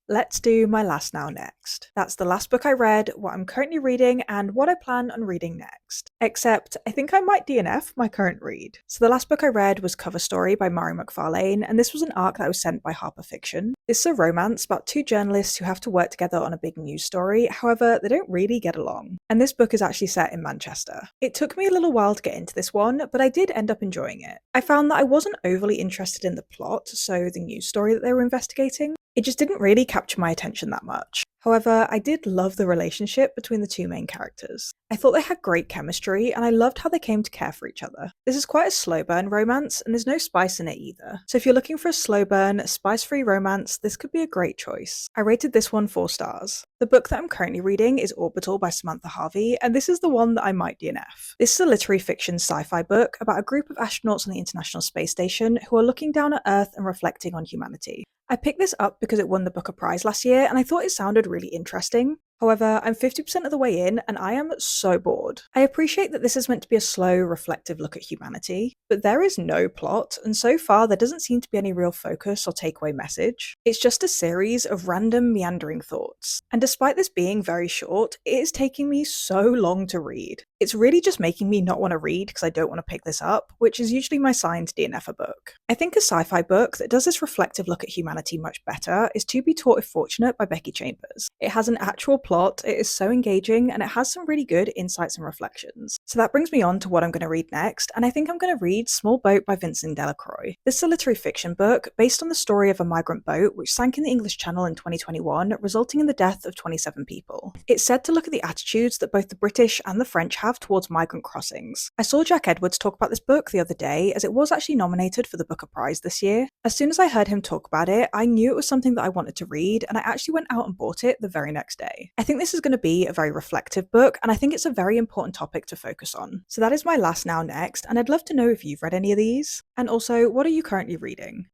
Let's do my last now next. That's the last book I read, what I'm currently reading, and what I plan on reading next. Except, I think I might DNF my current read. So the last book I read was Cover Story by Mari McFarlane, and this was an arc that was sent by Harper Fiction. This is a romance about two journalists who have to work together on a big news story, however, they don't really get along. And this book is actually set in Manchester. It took me a little while to get into this one, but I did end up enjoying it. I found that I wasn't overly interested in the plot, so the news story that they were investigating. It just didn't really capture my attention that much. However, I did love the relationship between the two main characters. I thought they had great chemistry, and I loved how they came to care for each other. This is quite a slow burn romance, and there's no spice in it either. So if you're looking for a slow burn, spice-free romance, this could be a great choice. I rated this one 4 stars. The book that I'm currently reading is Orbital by Samantha Harvey, and this is the one that I might DNF. This is a literary fiction sci-fi book about a group of astronauts on the International Space Station who are looking down at Earth and reflecting on humanity. I picked this up because it won the Booker Prize last year, and I thought it sounded really interesting. However, I'm 50% of the way in, and I am so bored. I appreciate that this is meant to be a slow, reflective look at humanity, but there is no plot, and so far there doesn't seem to be any real focus or takeaway message. It's just a series of random, meandering thoughts. And despite this being very short, it is taking me so long to read. It's really just making me not want to read because I don't want to pick this up, which is usually my sign to DNF a book. I think a sci-fi book that does this reflective look at humanity much better is To Be Taught If Fortunate by Becky Chambers. It has an actual plot, it is so engaging, and it has some really good insights and reflections. So that brings me on to what I'm going to read next, and I think I'm going to read Small Boat by Vincent Delacroix. This is a literary fiction book based on the story of a migrant boat which sank in the English Channel in 2021, resulting in the death of 27 people. It's said to look at the attitudes that both the British and the French have towards migrant crossings. I saw Jack Edwards talk about this book the other day, as it was actually nominated for the Booker Prize this year. As soon as I heard him talk about it, I knew it was something that I wanted to read, and I actually went out and bought it the very next day. I think this is going to be a very reflective book, and I think it's a very important topic to focus on. So that is my last now next, and I'd love to know if you've read any of these. And also, what are you currently reading?